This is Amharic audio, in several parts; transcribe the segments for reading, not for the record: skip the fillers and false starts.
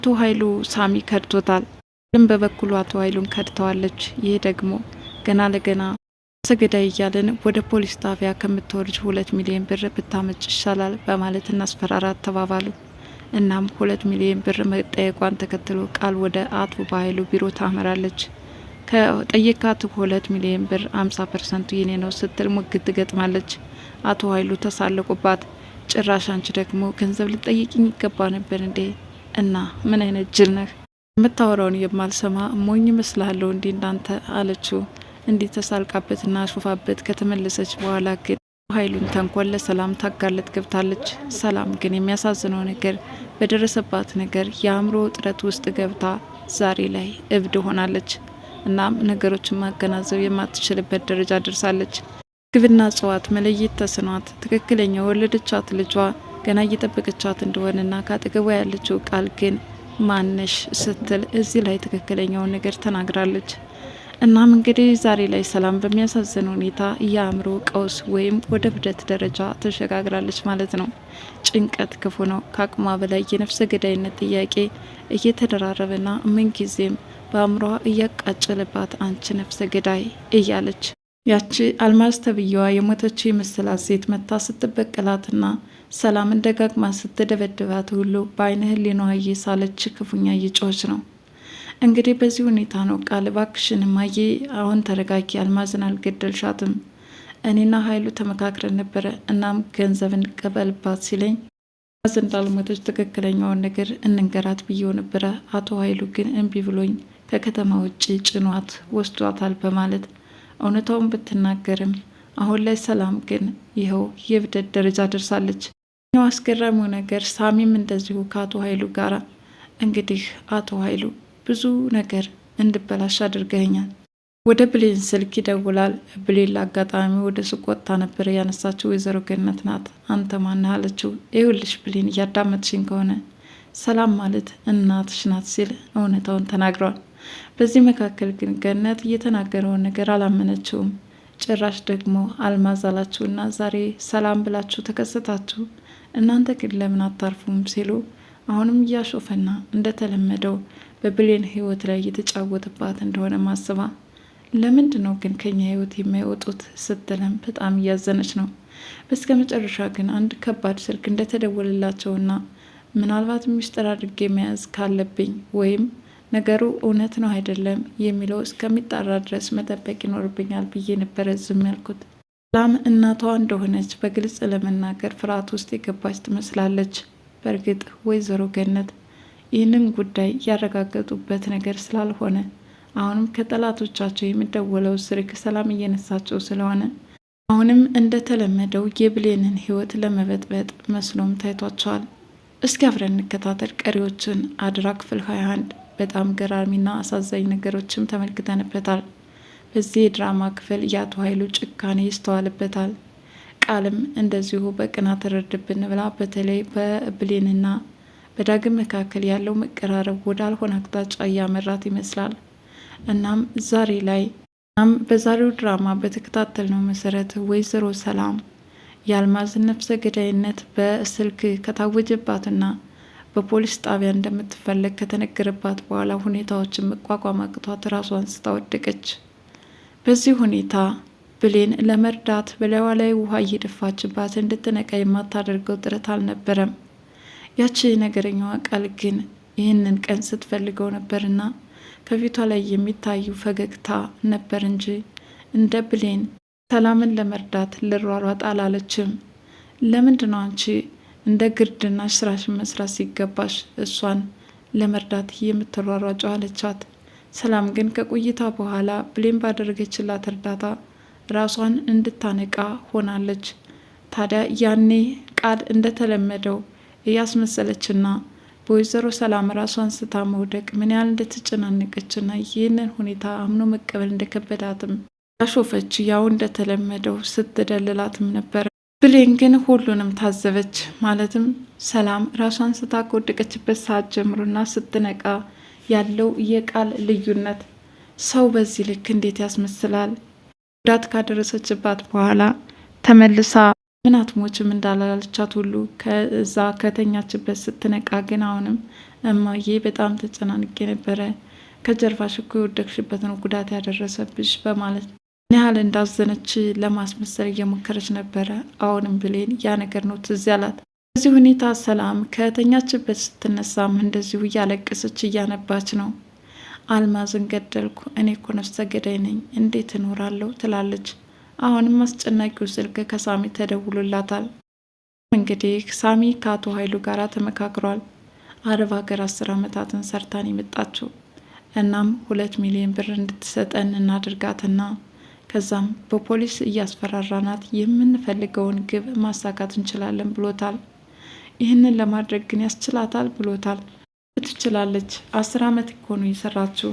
አቶ ኃይሉ ሳሚ ከድቶታል። ልም በበኩሉ አቶ ኃይሉን ከድተዋለች። ይህ ደግሞ ገና ለገና ሰገዳይ እያለን ወደ ፖሊስ ጣቢያ ከምትወርጅ 2 ሚሊዮን ብር ብታመጭ ይሻላል በማለት እናስፈራራት ተባባሉ። እናም 2 ሚሊዮን ብር መጠየቋን ተከትሎ ቃል ወደ አቶ ኃይሉ ቢሮ ታመራለች። ከጠየቃት 2 ሚሊዮን ብር 50%ቱ የኔ ነው ስትል ሙግት ትገጥማለች። አቶ ኃይሉ ተሳለቁባት። ጭራሽ አንቺ ደግሞ ገንዘብ ልጠይቅኝ ይገባ ነበር እንዴ? እና ምን አይነት ጅል ነህ? የምታወራውን የማልሰማ ሞኝ መስላለሁ እንዴ እንዳንተ አለችው። እንዲህ ተሳልቃበትና ሹፋበት ከተመለሰች በኋላ ግን ኃይሉን ተንኮል ለሰላም ታጋለጥ ገብታለች። ሰላም ግን የሚያሳዝነው ነገር በደረሰባት ነገር የአእምሮ ውጥረት ውስጥ ገብታ ዛሬ ላይ እብድ ሆናለች። እናም ነገሮችን ማገናዘብ የማትችልበት ደረጃ ደርሳለች። ግብና እጽዋት መለየት ተስኗት ትክክለኛ ወለደቻት ልጇ ገና እየጠበቀቻት እንደሆነና ካጠገቧ ያለችው ቃል ግን ማነሽ ስትል እዚህ ላይ ትክክለኛውን ነገር ተናግራለች። እናም እንግዲህ ዛሬ ላይ ሰላም በሚያሳዝን ሁኔታ የአእምሮ ቀውስ ወይም ወደ እብደት ደረጃ ተሸጋግራለች ማለት ነው። ጭንቀት ክፉ ነው። ከአቅሟ በላይ የነፍሰ ገዳይነት ጥያቄ እየተደራረበና ምንጊዜም በአእምሯ እያቃጨለባት አንቺ ነፍሰ ገዳይ እያለች ያቺ አልማዝ ተብዬዋ የሞተች የመሰላት ሴት መታ ስትበቀላትና ሰላምን ደጋግማ ስትደበድባት ሁሉ በአይነ ህሊናዋ እየሳለች ክፉኛ እየጮኸች ነው። እንግዲህ በዚህ ሁኔታ ነው ቃል እባክሽን እማዬ አሁን ተረጋጊ፣ አልማዝን አልገደልሻትም፣ እኔና ኃይሉ ተመካክረን ነበረ፣ እናም ገንዘብ እንቀበልባት ሲለኝ አልማዝ እንዳልሞተች ትክክለኛውን ነገር እንንገራት ብዬው ነበረ። አቶ ኃይሉ ግን እምቢ ብሎኝ ከከተማ ውጭ ጭኗት ወስዷታል በማለት እውነታውን ብትናገርም አሁን ላይ ሰላም ግን ይኸው የእብደት ደረጃ ደርሳለች። ኛው አስገራሚው ነገር ሳሚም እንደዚሁ ከአቶ ኃይሉ ጋር እንግዲህ አቶ ኃይሉ ብዙ ነገር እንድበላሽ አድርገኛል። ወደ ብሌን ስልክ ይደውላል። ብሌን ለአጋጣሚ ወደ ሱቅ ወጥታ ነበር ያነሳችው ወይዘሮ ገነት ናት። አንተ ማነህ አለችው። ይኸውልሽ ብሌን እያዳመጥሽኝ ከሆነ ሰላም ማለት እናትሽ ናት ሲል እውነታውን ተናግሯል። በዚህ መካከል ግን ገነት እየተናገረውን ነገር አላመነችውም። ጭራሽ ደግሞ አልማዝ አላችሁና ዛሬ ሰላም ብላችሁ ተከሰታችሁ፣ እናንተ ግን ለምን አታርፉም ሲሉ አሁንም እያሾፈና እንደተለመደው በብሌን ህይወት ላይ እየተጫወተባት እንደሆነ ማስባ ለምንድን ነው ግን ከኛ ህይወት የማይወጡት ስትለም በጣም እያዘነች ነው። በስከ መጨረሻ ግን አንድ ከባድ ስልክ እንደተደወለላቸውና ምናልባት ሚስጥር አድርጌ መያዝ ካለብኝ ወይም ነገሩ እውነት ነው አይደለም የሚለው እስከሚጣራ ድረስ መጠበቅ ይኖርብኛል ብዬ ነበረ ዝም ያልኩት። ሰላም እናቷ እንደሆነች በግልጽ ለመናገር ፍርሃት ውስጥ የገባች ትመስላለች። በእርግጥ ወይዘሮ ገነት ይህንን ጉዳይ ያረጋገጡበት ነገር ስላልሆነ አሁንም ከጠላቶቻቸው የሚደወለው ስልክ ሰላም እየነሳቸው ስለሆነ አሁንም እንደተለመደው የብሌንን ህይወት ለመበጥበጥ መስሎም ታይቷቸዋል። እስኪ አብረን እንከታተል ቀሪዎችን አድራ ክፍል 21 በጣም ገራሚና አሳዛኝ ነገሮችም ተመልክተንበታል። በዚህ የድራማ ክፍል የአቶ ኃይሉ ጭካኔ ይስተዋልበታል። ቃልም እንደዚሁ በቅናት ረድብን ብላ በተለይ በብሌንና በዳግም መካከል ያለው መቀራረብ ወዳልሆነ አቅጣጫ እያመራት ይመስላል። እናም በዛሬው ድራማ በተከታተልነው መሰረት ወይዘሮ ሰላም የአልማዝን ነፍሰ ገዳይነት በስልክ ከታወጀባትና በፖሊስ ጣቢያ እንደምትፈለግ ከተነገረባት በኋላ ሁኔታዎችን መቋቋም አቅቷት ራሷን ስታወደቀች። በዚህ ሁኔታ ብሌን ለመርዳት በላይዋ ላይ ውሃ እየደፋችባት እንድትነቃ የማታደርገው ጥረት አልነበረም። ያቺ ነገረኛዋ ቃል ግን ይህንን ቀን ስትፈልገው ነበርና ከፊቷ ላይ የሚታዩ ፈገግታ ነበር እንጂ እንደ ብሌን ሰላምን ለመርዳት ልሯሯጥ አላለችም። ለምንድነው አንቺ እንደ ግርድናሽ ስራሽን መስራት ሲገባሽ እሷን ለመርዳት የምትሯሯጫው አለቻት። ሰላም ግን ከቆይታ በኋላ ብሌን ባደረገችላት እርዳታ ራሷን እንድታነቃ ሆናለች። ታዲያ ያኔ ቃል እንደተለመደው እያስመሰለችና በወይዘሮ ሰላም ራሷን ስታ መውደቅ ምን ያህል እንደተጨናነቀችና ይህንን ሁኔታ አምኖ መቀበል እንደከበዳትም ያሾፈች ያው እንደተለመደው ስትደልላትም ነበር። ብሌን ግን ሁሉንም ታዘበች። ማለትም ሰላም ራሷን ስታ ከወደቀችበት ሰዓት ጀምሮና ስትነቃ ያለው የቃል ልዩነት ሰው በዚህ ልክ እንዴት ያስመስላል? ጉዳት ካደረሰችባት በኋላ ተመልሳ ምን አትሞችም እንዳላለቻት ሁሉ ከዛ ከተኛችበት ስትነቃ ግን አሁንም እማዬ በጣም ተጨናንቄ ነበረ። ከጀርባሽ እኮ የወደቅሽበት ነው ጉዳት ያደረሰብሽ በማለት ምን ያህል እንዳዘነች ለማስመሰል እየሞከረች ነበረ። አሁንም ብሌን ያ ነገር ነው ትዝ ያላት። በዚህ ሁኔታ ሰላም ከተኛችበት ስትነሳም እንደዚሁ እያለቀሰች እያነባች ነው። አልማዝን ገደልኩ፣ እኔ እኮ ነፍሰ ገዳይ ነኝ፣ እንዴት እኖራለሁ ትላለች። አሁንም አስጨናቂው ስልክ ከሳሚ ተደውሎላታል። እንግዲህ ሳሚ ከአቶ ኃይሉ ጋር ተመካክሯል። አረብ ሀገር 10 ዓመታትን ሰርታን የመጣችው እናም 2 ሚሊዮን ብር እንድትሰጠን እናድርጋትና ከዛም በፖሊስ እያስፈራራናት የምንፈልገውን ግብ ማሳካት እንችላለን ብሎታል። ይህንን ለማድረግ ግን ያስችላታል ብሎታል። ትችላለች፣ 10 ዓመት እኮ ነው የሰራችው።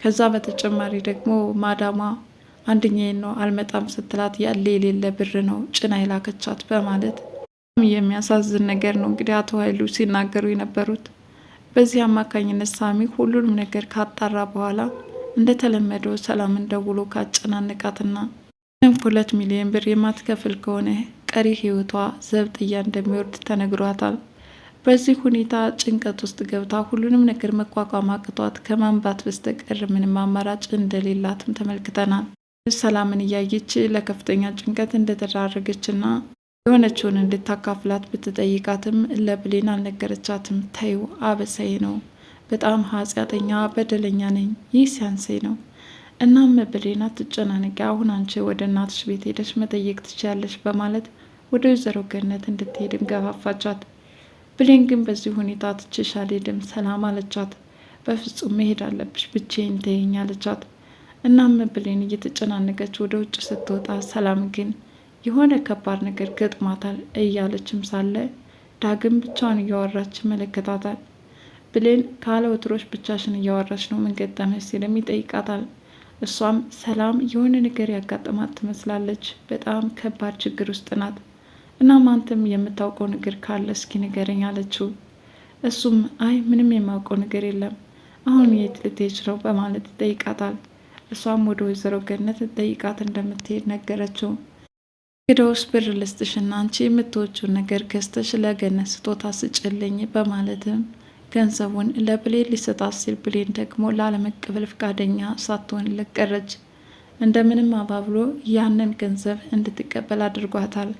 ከዛ በተጨማሪ ደግሞ ማዳሟ አንደኛዬን ነው አልመጣም ስትላት ያለ የሌለ ብር ነው ጭና የላከቻት በማለት የሚያሳዝን ነገር ነው እንግዲህ አቶ ኃይሉ ሲናገሩ የነበሩት። በዚህ አማካኝነት ሳሚ ሁሉንም ነገር ካጣራ በኋላ እንደተለመደው ሰላምን ደውሎ ካጨናነቃትና 2 ሚሊዮን ብር የማትከፍል ከሆነ ቀሪ ህይወቷ ዘብጥያ እንደሚወርድ ተነግሯታል። በዚህ ሁኔታ ጭንቀት ውስጥ ገብታ ሁሉንም ነገር መቋቋም አቅቷት ከማንባት በስተቀር ምንም አማራጭ እንደሌላትም ተመልክተናል። ሰላምን እያየች ለከፍተኛ ጭንቀት እንደተዳረገችና የሆነችውን እንድታካፍላት ብትጠይቃትም ለብሌን አልነገረቻትም። ተይው አበሳዬ ነው፣ በጣም ኃጢአተኛ በደለኛ ነኝ፣ ይህ ሲያንሰኝ ነው። እናም ብሌን አትጨናነቂ፣ አሁን አንቺ ወደ እናትሽ ቤት ሄደሽ መጠየቅ ትችያለሽ በማለት ወደ ወይዘሮ ገነት እንድትሄድም ገፋፋቻት። ብሌን ግን በዚህ ሁኔታ ትችሽ አልሄድም ሰላም አለቻት። በፍጹም መሄድ አለብሽ ብቻዬን ተይኝ አለቻት። እናም ብሌን እየተጨናነቀች ወደ ውጭ ስትወጣ ሰላም ግን የሆነ ከባድ ነገር ገጥሟታል እያለችም ሳለ ዳግም ብቻዋን እያወራች ይመለከታታል። ብሌን ካለ ወትሮች ብቻሽን እያወራች ነው ምን ገጠመሽ ሲልም ይጠይቃታል። እሷም ሰላም የሆነ ነገር ያጋጠማት ትመስላለች፣ በጣም ከባድ ችግር ውስጥ ናት። እናም አንተም የምታውቀው ነገር ካለ እስኪ ንገረኝ አለችው። እሱም አይ ምንም የማውቀው ነገር የለም፣ አሁን የት ልትሄጂ ነው በማለት ይጠይቃታል። እሷም ወደ ወይዘሮ ገነት ጠይቃት እንደምትሄድ ነገረችው። እንግዲያውስ ብር ልስጥሽና አንቺ የምትወጪውን ነገር ገዝተሽ ለገነት ስጦታ ስጭልኝ በማለትም ገንዘቡን ለብሌን ሊሰጣት ሲል ብሌን ደግሞ ላለመቀበል ፈቃደኛ ሳትሆን ቀረች። እንደምንም አባብሎ ያንን ገንዘብ እንድትቀበል አድርጓታል።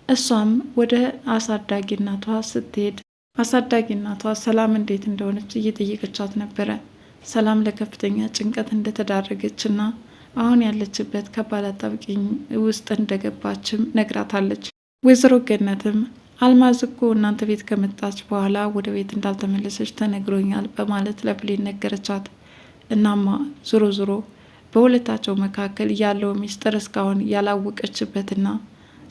እሷም ወደ አሳዳጊ እናቷ ስትሄድ አሳዳጊ እናቷ ሰላም እንዴት እንደሆነች እየጠየቀቻት ነበረ። ሰላም ለከፍተኛ ጭንቀት እንደተዳረገችና አሁን ያለችበት ከባድ አጣብቂኝ ውስጥ እንደገባችም ነግራታለች። ወይዘሮ ገነትም አልማዝ እኮ እናንተ ቤት ከመጣች በኋላ ወደ ቤት እንዳልተመለሰች ተነግሮኛል በማለት ለብሌን ነገረቻት። እናማ ዞሮ ዞሮ በሁለታቸው መካከል ያለው ሚስጥር እስካሁን ያላወቀችበትና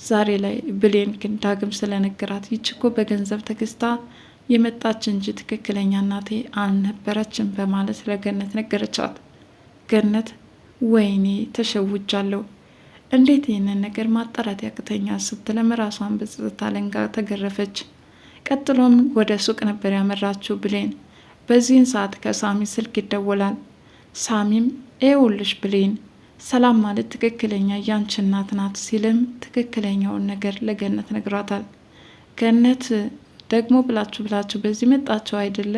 ዛሬ ላይ ብሌን ግን ዳግም ስለነገራት ይችኮ በገንዘብ ተገዝታ የመጣች እንጂ ትክክለኛ እናቴ አልነበረችም በማለት ለገነት ነገረቻት። ገነት ወይኔ ተሸውጃለሁ፣ እንዴት ይህንን ነገር ማጣራት ያቅተኛል ስትለም ራሷን በጸጥታ አለንጋ ተገረፈች። ቀጥሎም ወደ ሱቅ ነበር ያመራችው ብሌን። በዚህን ሰዓት ከሳሚ ስልክ ይደወላል። ሳሚም ይኸውልሽ ብሌን ሰላም ማለት ትክክለኛ ያንቺ እናት ናት ሲልም ትክክለኛውን ነገር ለገነት ነግሯታል። ገነት ደግሞ ብላችሁ በዚህ መጣችሁ አይደለ?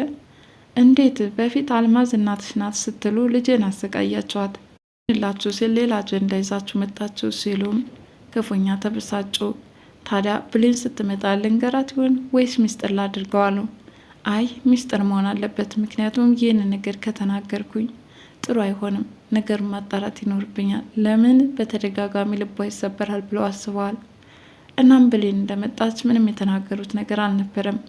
እንዴት በፊት አልማዝ እናትሽ ናት ስትሉ ልጄን አሰቃያችኋት ላችሁ ሲል ሌላ አጀንዳ ይዛችሁ መጣችሁ ሲሉም ክፉኛ ተበሳጩ። ታዲያ ብሌን ስትመጣ ልንገራት ይሆን ወይስ ሚስጥር ላድርገዋሉ? አይ ሚስጥር መሆን አለበት፣ ምክንያቱም ይህን ነገር ከተናገርኩኝ ጥሩ አይሆንም፣ ነገሩን ማጣራት ይኖርብኛል። ለምን በተደጋጋሚ ልቧ ይሰበራል ብለው አስበዋል። እናም ብሌን እንደመጣች ምንም የተናገሩት ነገር አልነበረም።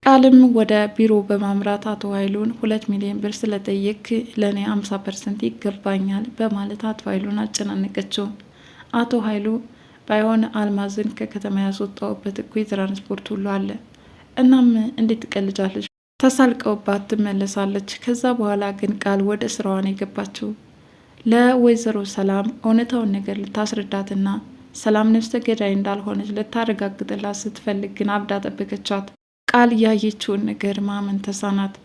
ቃልም ወደ ቢሮ በማምራት አቶ ኃይሉን 2 ሚሊዮን ብር ስለጠየቅ ለእኔ 50% ይገባኛል በማለት አቶ ኃይሉን አጨናነቀችው። አቶ ኃይሉ ባይሆን አልማዝን ከከተማ ያስወጣውበት እኮ የትራንስፖርት ሁሉ አለ። እናም እንዴት ትቀልጃለች? ተሳልቀውባት ትመለሳለች። ከዛ በኋላ ግን ቃል ወደ ስራዋን የገባችው ለወይዘሮ ሰላም እውነታውን ነገር ልታስረዳትና ሰላም ነፍሰ ገዳይ እንዳልሆነች ልታረጋግጥላት ስትፈልግ ግን አብዳ ጠበቀቻት። ቃል ያየችውን ነገር ማመን ተሳናት።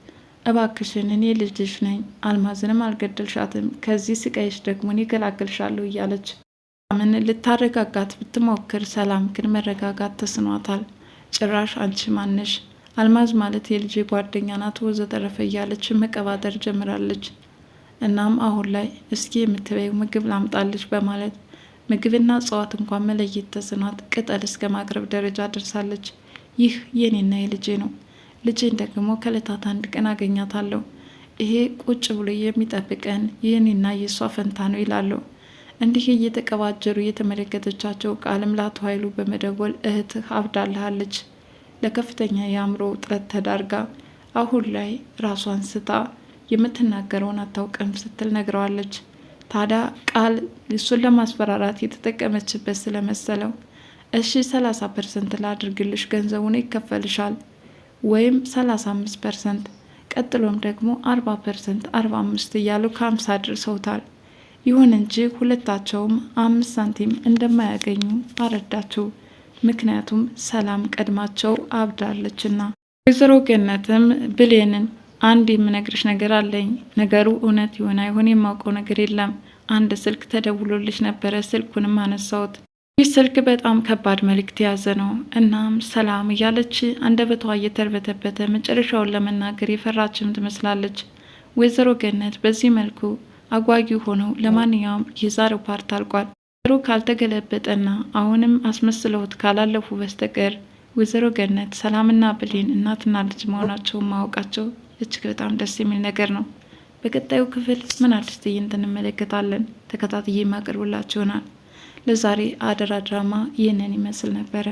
እባክሽን እኔ ልጅሽ ነኝ፣ አልማዝንም አልገደልሻትም፣ ከዚህ ስቃይሽ ደግሞ እኔ እገላገልሻለሁ እያለች ምን ልታረጋጋት ብትሞክር ሰላም ግን መረጋጋት ተስኗታል። ጭራሽ አንቺ ማነሽ? አልማዝ ማለት የልጄ ጓደኛ ናት ወዘተረፈ እያለች መቀባጠር ጀምራለች። እናም አሁን ላይ እስኪ የምትበይው ምግብ ላምጣልሽ በማለት ምግብና እጽዋት እንኳን መለየት ተስኗት ቅጠል እስከ ማቅረብ ደረጃ ደርሳለች። ይህ የኔና የልጄ ነው። ልጄን ደግሞ ከእለታት አንድ ቀን አገኛታለሁ። ይሄ ቁጭ ብሎ የሚጠብቀን የኔና የእሷ ፈንታ ነው ይላሉ። እንዲህ እየተቀባጀሩ እየተመለከተቻቸው ቃልም ለአቶ ኃይሉ በመደወል እህትህ አብዳልሃለች፣ ለከፍተኛ የአእምሮ ውጥረት ተዳርጋ አሁን ላይ ራሷን ስታ የምትናገረውን አታውቅም ስትል ነግረዋለች። ታዲያ ቃል እሱን ለማስፈራራት የተጠቀመችበት ስለመሰለው እሺ 30% ላድርግልሽ፣ ገንዘቡን ይከፈልሻል ወይም 35%፣ ቀጥሎም ደግሞ 40%፣ 45 እያሉ ከ50 አድርሰውታል። ይሁን እንጂ ሁለታቸውም 5 ሳንቲም እንደማያገኙ አረዳቸው። ምክንያቱም ሰላም ቀድማቸው አብዳለችና። ወይዘሮ ገነትም ብሌንን አንድ የምነግርሽ ነገር አለኝ፣ ነገሩ እውነት ይሆን አይሆን የማውቀው ነገር የለም። አንድ ስልክ ተደውሎልሽ ነበረ፣ ስልኩንም አነሳሁት። ይህ ስልክ በጣም ከባድ መልእክት የያዘ ነው። እናም ሰላም እያለች አንደበቷ እየተርበተበተ መጨረሻውን ለመናገር የፈራችም ትመስላለች። ወይዘሮ ገነት በዚህ መልኩ አጓጊ ሆነው ለማንኛውም የዛሬው ፓርት አልቋል። ሩ ካልተገለበጠና አሁንም አስመስለውት ካላለፉ በስተቀር ወይዘሮ ገነት ሰላምና ብሌን እናትና ልጅ መሆናቸውን ማወቃቸው እጅግ በጣም ደስ የሚል ነገር ነው። በቀጣዩ ክፍል ምን አዲስ ትዕይንት እንመለከታለን? ተከታትዬ የማቀርብላችሁ ይሆናል። ለዛሬ አደራ ድራማ ይህንን ይመስል ነበረ።